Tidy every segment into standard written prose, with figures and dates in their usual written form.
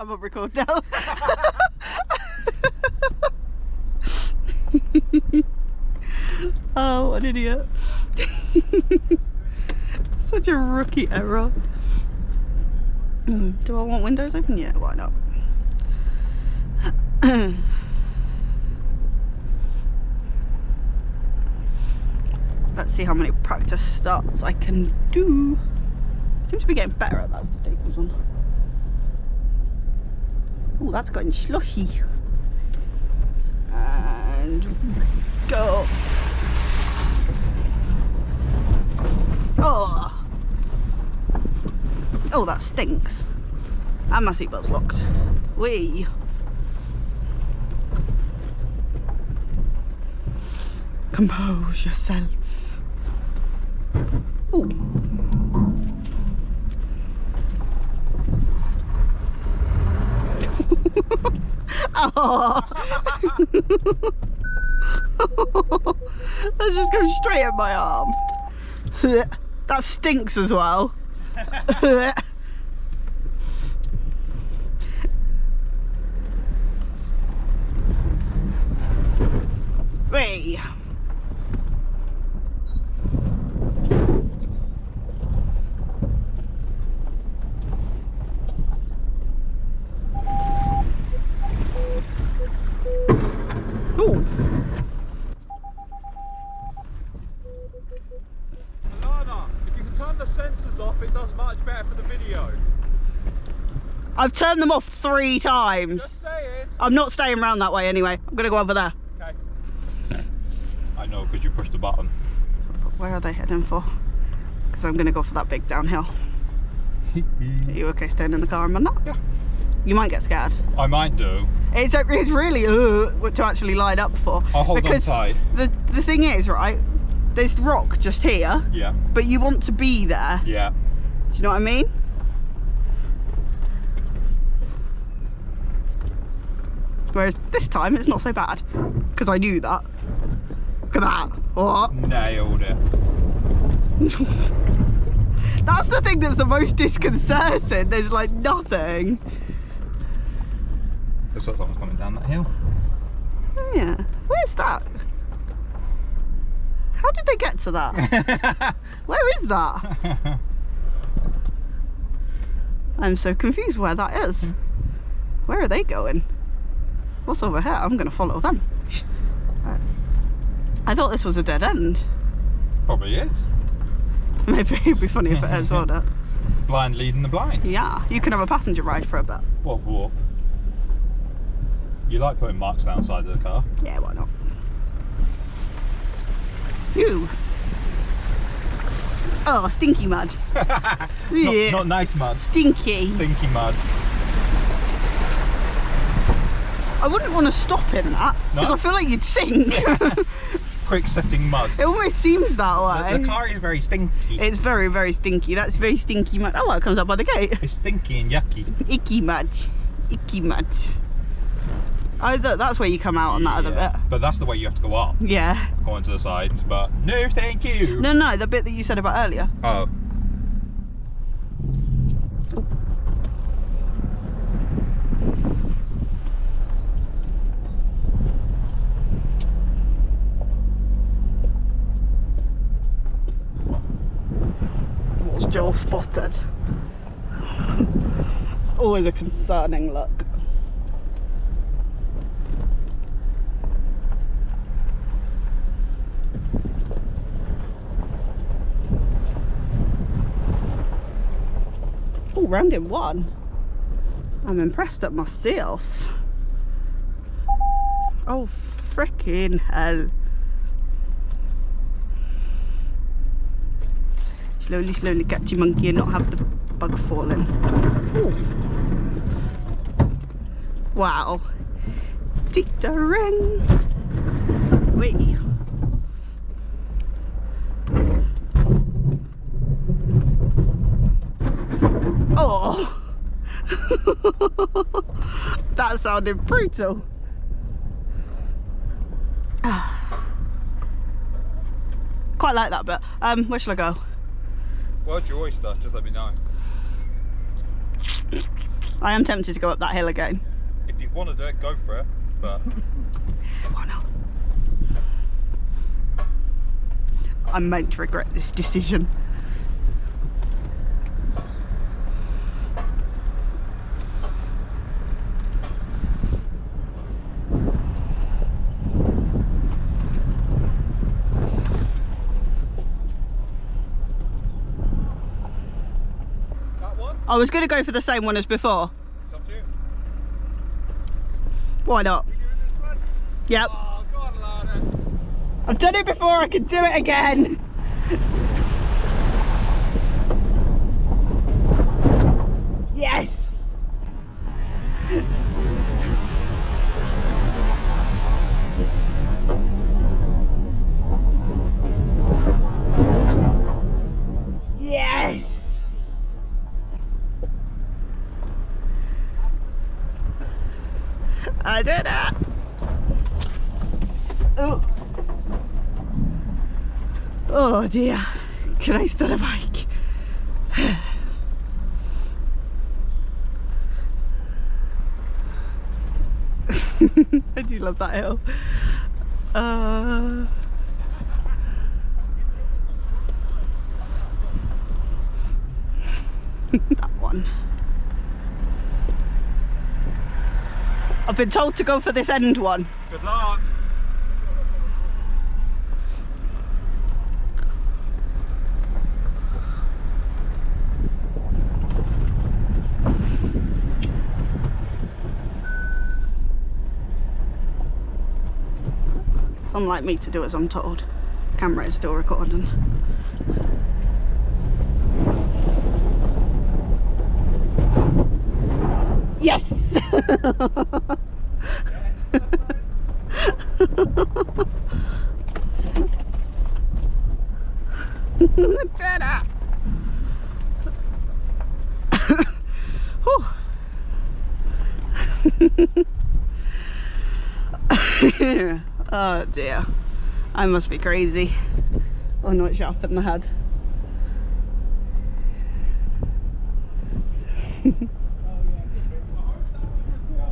I'm on record now. Oh, what an idiot. Such a rookie error. Do I want windows open? Yeah, why not? Let's see how many practice starts I can do. Seems to be getting better at that as the day goes on. Oh, that's gotten slushy. And go. Oh. Oh, that stinks. And my seatbelt's locked. Whee. Compose yourself. Ooh. Oh. That's just going straight at my arm. That stinks as well. Wait. Ooh. Alana, if you can turn the sensors off, it does much better for the video. I've turned them off 3 times. Just saying. I'm not staying around that way anyway. I'm gonna go over there. Okay. I know, because you pushed the button. Where are they heading for? Because I'm gonna go for that big downhill. Are you okay staying in the car and that? Yeah. You might get scared. I might do. It's really what to actually line up for. I'll hold on tight. The thing is, right, there's rock just here. Yeah. But you want to be there. Yeah. Do you know what I mean? Whereas this time it's not so bad. Because I knew that. Look at that. What? Nailed it. That's the thing that's the most disconcerting. There's like nothing. Looks like someone's coming down that hill. Yeah. Where's that? How did they get to that? Where is that? I'm so confused where that is. Where are they going? What's over here? I'm going to follow them. I thought this was a dead end. Probably is. Maybe it'd be funny if it is, wouldn't it? Blind leading the blind. Yeah, you can have a passenger ride for a bit. What warp? You like putting marks down the side of the car? Yeah, why not? Ew. Oh, stinky mud. Yeah. Not nice mud. Stinky. Stinky mud. I wouldn't want to stop in that, because No? I feel like you'd sink. Quick setting mud. It almost seems that way. The car is very stinky. It's very, very stinky. That's very stinky mud. Oh, it comes up by the gate. It's stinky and yucky. Icky mud. Icky mud. Oh, that's where you come out on that other bit. But that's the way you have to go up. Yeah. Going to the sides, but no thank you. No, the bit that you said about earlier. Oh. What's Joel spotted? It's always a concerning look. Oh, round in 1. I'm impressed at myself. Oh, frickin' hell. Slowly, slowly catch your monkey and not have the bug falling. Ooh. Wow. Teetering. Wait. Oh. That sounded brutal. Quite like that bit. Where shall I go? Where's your oyster? Just let me know. I am tempted to go up that hill again. If you want to do it, go for it, but... Why not? I might regret this decision. I was going to go for the same one as before. It's up to you. Why not? You doing this one? Yep. Oh, go on, Alana. I've done it before, I can do it again. Yes. Yes. I did it! Oh. Oh dear. Can I start a bike? I do love that hill. That one. I've been told to go for this end one. Good luck. It's unlike me to do as I'm told. Camera is still recording. Yes! Oh dear, I must be crazy. Oh no, it's sharp in the head.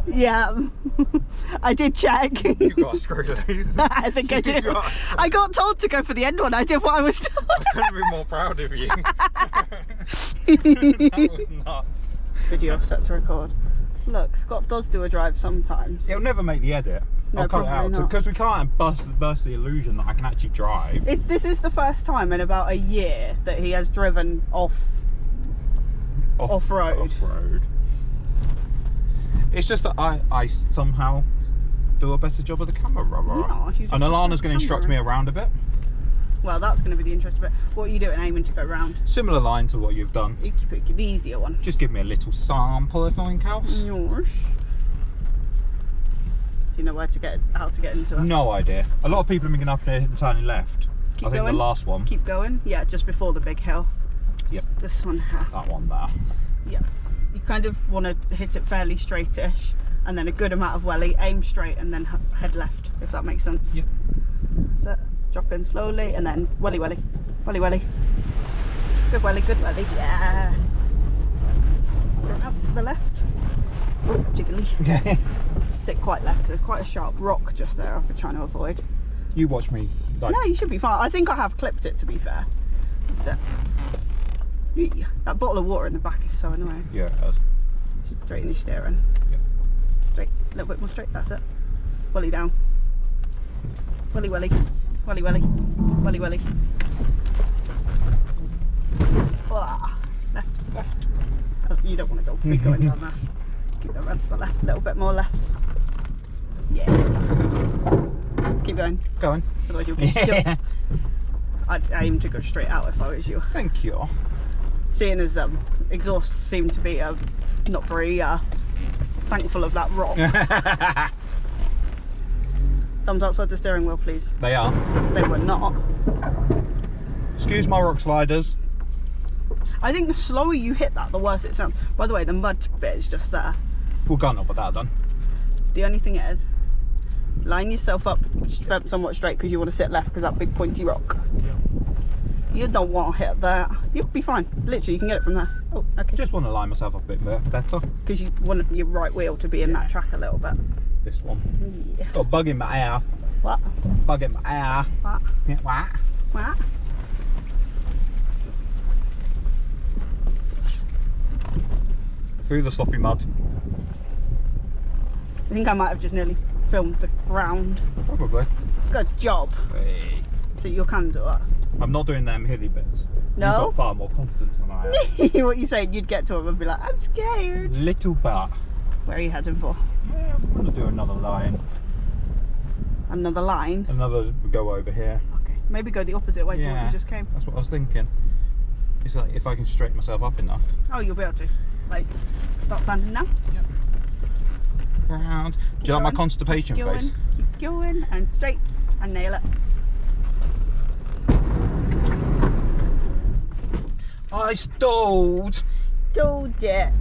Yeah, I did check. You got a screw loose. I think I did. I got told to go for the end one. I did what I was told. I couldn't be more proud of you. That was nuts. Video set to record. Look, Scott does do a drive sometimes. It'll never make the edit. No, I'll cut it out not. because we can't burst the illusion that I can actually drive. This is the first time in about a year that he has driven off-road. Off-road. It's just that I somehow do a better job of the camera. Yeah, and Alana's going to instruct me around a bit. Well, that's going to be the interesting bit. What are you doing, aiming to go round? Similar line to what you've done. You pick the easier one. Just give me a little sample if anything else. Yours. Do you know how to get into it? No idea. A lot of people have been up here and turning left. Keep I think going. the last one. Keep going. Yeah, just before the big hill. Yep. This one here. That one there. Yeah. You kind of want to hit it fairly straightish, and then a good amount of welly. Aim straight and then head left, if that makes sense. Yep. That's it. Drop in slowly and then welly welly. Welly welly. Good welly, good welly. Yeah. Go out to the left. Oh, jiggly. Okay. Sit quite left. There's quite a sharp rock just there I've been trying to avoid. You watch me. Like... No, you should be fine. I think I have clipped it, to be fair. That's it. That bottle of water in the back is so annoying. Yeah, it does. Straight in your steering. Yep. Straight. A little bit more straight. That's it. Welly down. Welly welly. Welly welly. Welly welly. Ah, left. Left. Oh, you don't want to go keep going down there. Keep going round to the left. A little bit more left. Yeah. Keep going. Going. Otherwise you'll be still. I'd aim to go straight out if I was you. Thank you. Seeing as exhausts seem to be not very thankful of that rock. Thumbs outside the steering wheel, please. They are. They were not. Excuse my rock sliders. I think the slower you hit that, the worse it sounds. By the way, the mud bit is just there. We'll go on with that done. The only thing is, line yourself up somewhat straight because you want to sit left because that big pointy rock. Yeah. You don't want to hit that. You'll be fine. Literally, you can get it from there. Oh, okay. Just want to line myself up a bit better. Because you want your right wheel to be in that track a little bit. This one. Yeah. Got a bug in my ear. What? Bug in my ear. What? Yeah, what? What? Through the sloppy mud. I think I might have just nearly filmed the ground. Probably. Good job. Hey. So you can do it. I'm not doing them hilly bits. No? You've got far more confidence than I have. What you saying? You'd get to him and be like, I'm scared. Little bit. Where are you heading for? Yeah, I'm going to do another line. Another line? Another go over here. Okay. Maybe go the opposite way to what you just came. That's what I was thinking. It's like if I can straighten myself up enough. Oh, you'll be able to. Like, start standing now. Yep. Round. Do you like my constipation face? Keep going and straight and nail it. I stalled. Stalled it.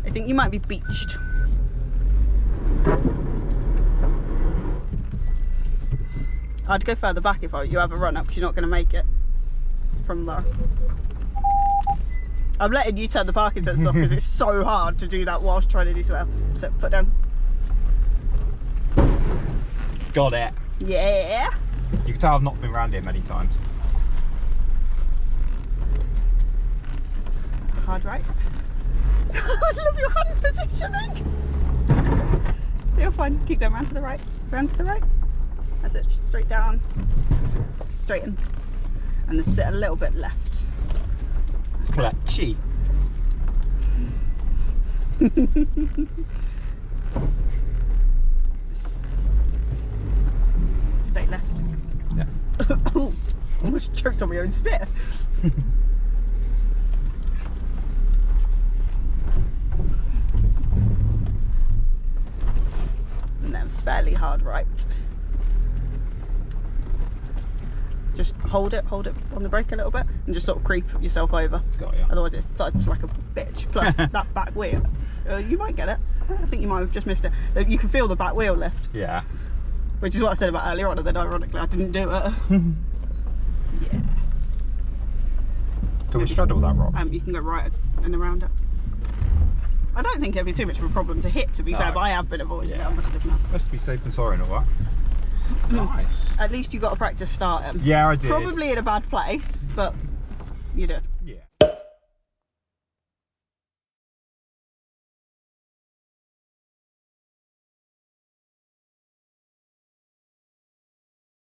I think you might be beached. I'd go further back if you have a run up because you're not going to make it from there. I'm letting you turn the parking sensors off because it's so hard to do that whilst trying to do so well. So foot down. Got it. Yeah. You can tell I've not been around here many times. Hard right. I love your hand positioning. You're fine. Keep going round to the right. Round to the right. That's it. Straight down. Straighten. And then sit a little bit left. Clutchy. Stay left. Yeah. Oh, almost choked on my own spit. And then fairly hard right. Just hold it on the brake a little bit and just sort of creep yourself over. Got ya. Otherwise it thuds like a bitch. Plus that back wheel, you might get it. I think you might have just missed it. You can feel the back wheel lift. Yeah. Which is what I said about earlier on, and then ironically I didn't do it. Yeah. Can we straddle that rock? You can go right and around it. I don't think it'd be too much of a problem to hit, to be fair, but I have been avoiding it, I must admit. Best to be safe than sorry and all that. Nice. At least you got to practice starting. Yeah, I did. Probably in a bad place, but you did.